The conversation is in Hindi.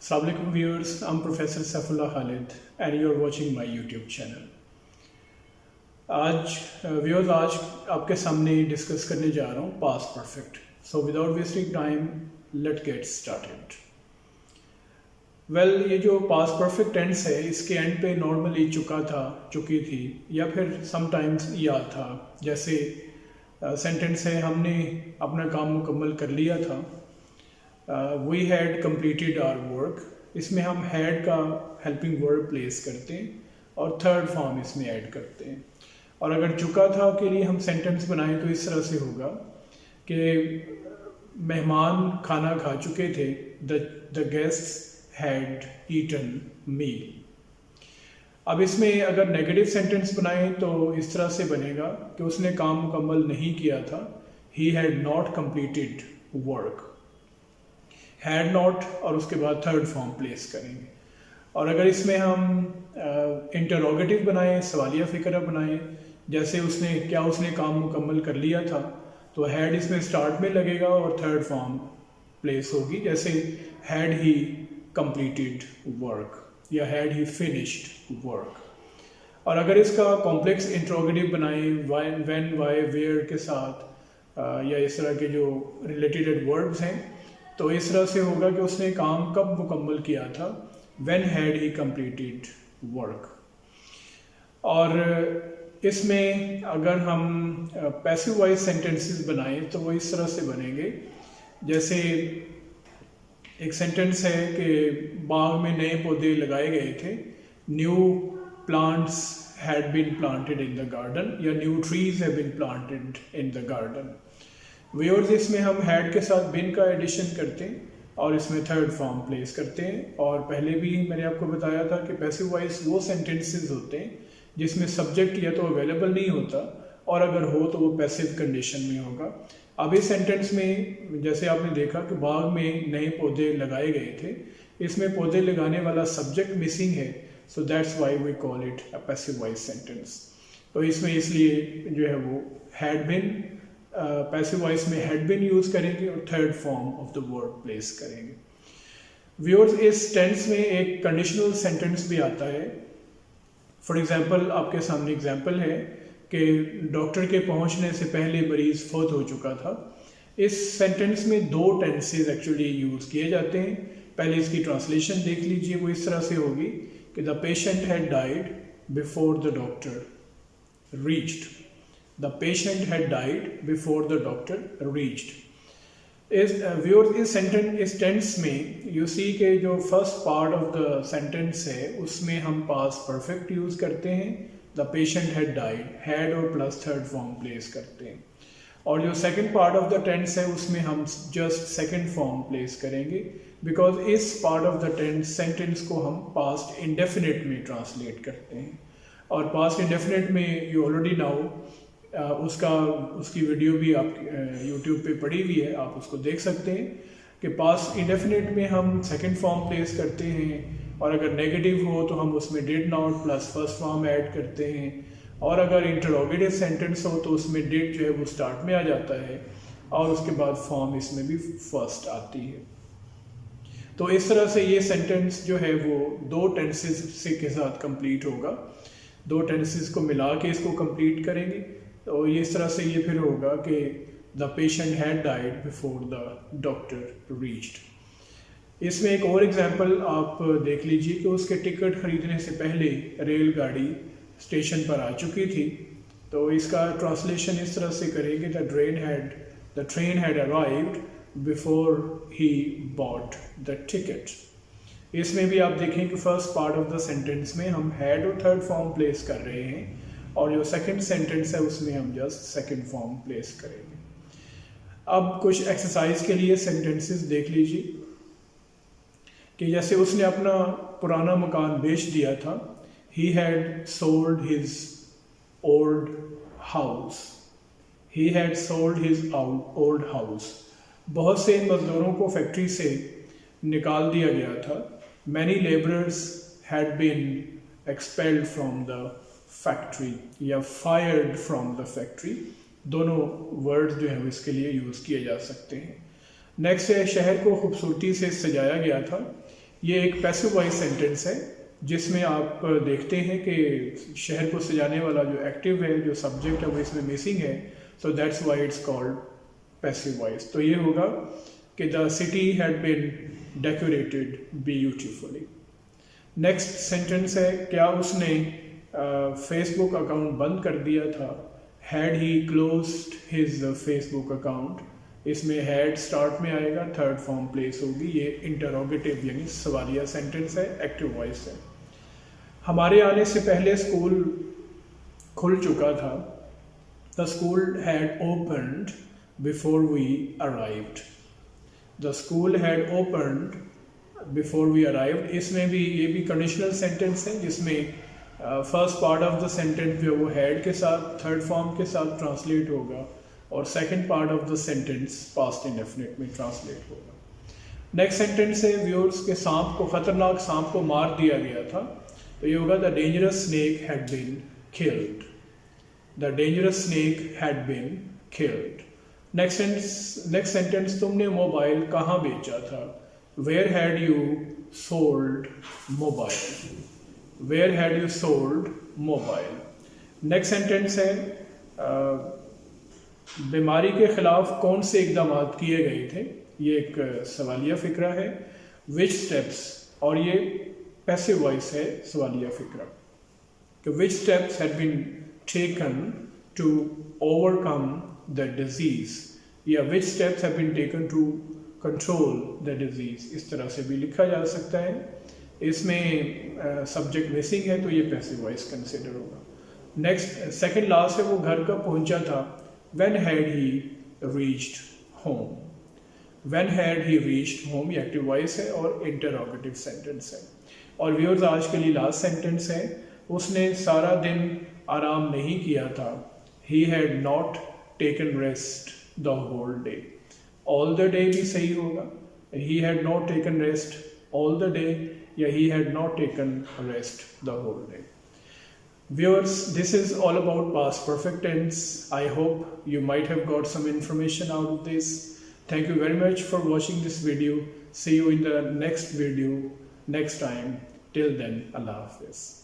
Assalamualaikum viewers, I'm Professor Saifullah Khalid and you're watching my YouTube channel. आज आपके सामने डिस्कस करने जा रहा हूँ past perfect. So without wasting time let get started. Well, ये जो पास्ट परफेक्ट टेंस है इसके एंड पे नॉर्मली चुका था, चुकी थी या फिर समटाइम्स या था. जैसे सेंटेंस है हमने अपना काम मुकम्मल कर लिया था, we had completed our work. इसमें हम हैड का हेल्पिंग वर्ब प्लेस करते हैं और थर्ड फॉर्म इसमें ऐड करते हैं. और अगर चुका था के लिए हम सेंटेंस बनाएं तो इस तरह से होगा कि मेहमान खाना खा चुके थे, द गेस्ट्स हैड ईटन मील. अब इसमें अगर नेगेटिव सेंटेंस बनाएं तो इस तरह से बनेगा कि उसने काम मुकम्मल नहीं किया था, he had not completed work. Had not और उसके बाद थर्ड फॉर्म प्लेस करेंगे. और अगर इसमें हम इंटरोगेटिव बनाएं, सवालिया फ़िक्रा बनाएं, जैसे उसने काम मुकम्मल कर लिया था, तो हैड इसमें स्टार्ट में लगेगा और थर्ड फॉर्म प्लेस होगी. जैसे हैड ही कंप्लीटेड वर्क या हैड ही फिनिश्ड वर्क. और अगर इसका कॉम्प्लेक्स इंटरोगेटिव बनाएं व्हेन, वाई, वेयर के साथ या इस तरह के जो रिलेटेड वर्ब्स हैं, तो इस तरह से होगा कि उसने काम कब मुकम्मल किया था, when had he completed work. और इसमें अगर हम पैसिव वॉइस सेंटेंसेस बनाएं तो वो इस तरह से बनेंगे. जैसे एक सेंटेंस है कि बाग में नए पौधे लगाए गए थे, new plants had been planted in the garden या new trees have been planted in the garden. Viewers, इसमें हम हैड के साथ बिन का एडिशन करते हैं और इसमें थर्ड फॉर्म प्लेस करते हैं. और पहले भी मैंने आपको बताया था कि पैसिव वॉइस वो सेंटेंसेस होते हैं जिसमें सब्जेक्ट या तो अवेलेबल नहीं होता और अगर हो तो वो पैसिव कंडीशन में होगा. अब इस सेंटेंस में जैसे आपने देखा कि बाग में नए पौधे लगाए गए थे, इसमें पौधे लगाने वाला सब्जेक्ट मिसिंग है, so that's why we call it a passive voice sentence. तो इसमें इसलिए जो है वो हैड बिन, पैसिव वॉइस में हैड बिन यूज़ करेंगे और third form of the word place करेंगे. व्यूअर्स, इस टेंस में एक कंडीशनल सेंटेंस भी आता है. फॉर एग्जांपल, आपके सामने एग्जांपल है कि डॉक्टर के पहुंचने से पहले मरीज़ फौत हो चुका था. इस सेंटेंस में दो टेंसेस एक्चुअली यूज़ किए जाते हैं. पहले इसकी ट्रांसलेशन देख लीजिए, वो इस तरह से होगी कि the patient had died before the doctor reached. The patient had died before the doctor reached. इस टेंस में यू सी के जो first part of the sentence है उसमें हम पास्ट परफेक्ट यूज़ करते हैं. The patient had died, had और प्लस थर्ड फॉर्म प्लेस करते हैं. और जो second part of the tense है उसमें हम जस्ट सेकंड फॉर्म प्लेस करेंगे, बिकॉज इस part of the tense sentence को हम पास्ट इंडेफिनिट में ट्रांसलेट करते हैं. और पास्ट इंडेफिनिट में यू ऑलरेडी नाउ उसकी वीडियो भी आप यूट्यूब पे पड़ी हुई है, आप उसको देख सकते हैं कि पास्ट इंडेफिनिट में हम सेकंड फॉर्म प्लेस करते हैं. और अगर नेगेटिव हो तो हम उसमें did not plus first form add करते हैं. और अगर इंटरोगेटिव सेंटेंस हो तो उसमें डिड जो है वो स्टार्ट में आ जाता है और उसके बाद फॉर्म इसमें भी फर्स्ट आती है. तो इस तरह से ये सेंटेंस जो है वो दो टेंसेस से के साथ कंप्लीट होगा. दो टेंसेस को मिला के इसको कंप्लीट करेंगे. तो इस तरह से ये फिर होगा कि the patient had died before the doctor reached. इसमें एक और एग्जांपल आप देख लीजिए कि उसके टिकट खरीदने से पहले रेलगाड़ी स्टेशन पर आ चुकी थी. तो इसका ट्रांसलेशन इस तरह से करेंगे, the train had arrived before he bought the ticket. इसमें भी आप देखें कि first part of the sentence में हम हैड और थर्ड फॉर्म प्लेस कर रहे हैं और जो सेकंड सेंटेंस है उसमें हम जस्ट सेकंड फॉर्म प्लेस करेंगे. अब कुछ एक्सरसाइज के लिए सेंटेंसेस देख लीजिए कि जैसे उसने अपना पुराना मकान बेच दिया था, he had sold his old house. He had sold his old house. बहुत से मजदूरों को फैक्ट्री से निकाल दिया गया था. Many labourers had been expelled from the factory या फायर्ड फ्रॉम द फैक्ट्री. दोनों वर्ड जो हैं इसके लिए यूज़ किए जा सकते हैं. नेक्स्ट है, शहर को खूबसूरती से सजाया गया था. ये एक पैसिव वॉइस सेंटेंस है जिसमें आप देखते हैं कि शहर को सजाने वाला जो एक्टिव है, जो सब्जेक्ट है, वो इसमें मिसिंग है, so that's why it's called passive voice. तो ये होगा कि the city had been decorated beautifully. Next sentence है, क्या उसने फेसबुक अकाउंट बंद कर दिया था? Had he closed his Facebook account. इसमें हैड स्टार्ट में आएगा, थर्ड फॉर्म प्लेस होगी। ये इंटरोगेटिव यानी सवालिया सेंटेंस है, एक्टिव वॉइस है। हमारे आने से पहले स्कूल खुल चुका था। The school had opened before we arrived. The school had opened before we arrived. इसमें भी ये भी कंडीशनल सेंटेंस है जिसमें first part of the sentence जो वो हैड के साथ थर्ड फॉर्म के साथ ट्रांसलेट होगा और second part of the sentence past indefinite में ट्रांसलेट होगा। नेक्स्ट सेंटेंस है, व्यूअर्स के सांप को, खतरनाक सांप को मार दिया गया था। तो ये होगा the dangerous snake had been killed. The dangerous snake had been killed. Next sentence, तुमने मोबाइल कहाँ बेचा था? Where had you sold mobile. Where had you sold mobile. Next sentence है, बीमारी के खिलाफ कौन से इकदाम किए गए थे? ये एक सवालिया फिक्रा है। विच स्टेप्स, और ये पैसिव वॉइस है सवालिया फिक्रा कि which steps had been taken to overcome the disease, या which steps have been taken to control the disease. इस तरह से भी लिखा जा सकता है। इसमें सब्जेक्ट मिसिंग है तो ये पैसिव वॉइस कंसिडर होगा। नेक्स्ट सेकंड लास्ट है, वो घर कब पहुंचा था? When had he reached home? When had he reached home ये एक्टिव वॉइस है और इंटरोगेटिव सेंटेंस है। और व्यूअर्स आज के लिए लास्ट सेंटेंस है, उसने सारा दिन आराम नहीं किया था। He had not taken rest the whole day। All the day भी सही होगा। He had not taken rest all the day या he had not taken rest the whole day। Viewers, this is all about past perfect tense. I hope you might have got some information out of this. Thank you very much for watching this video. See you in the next video next time. Till then, Allah Hafiz.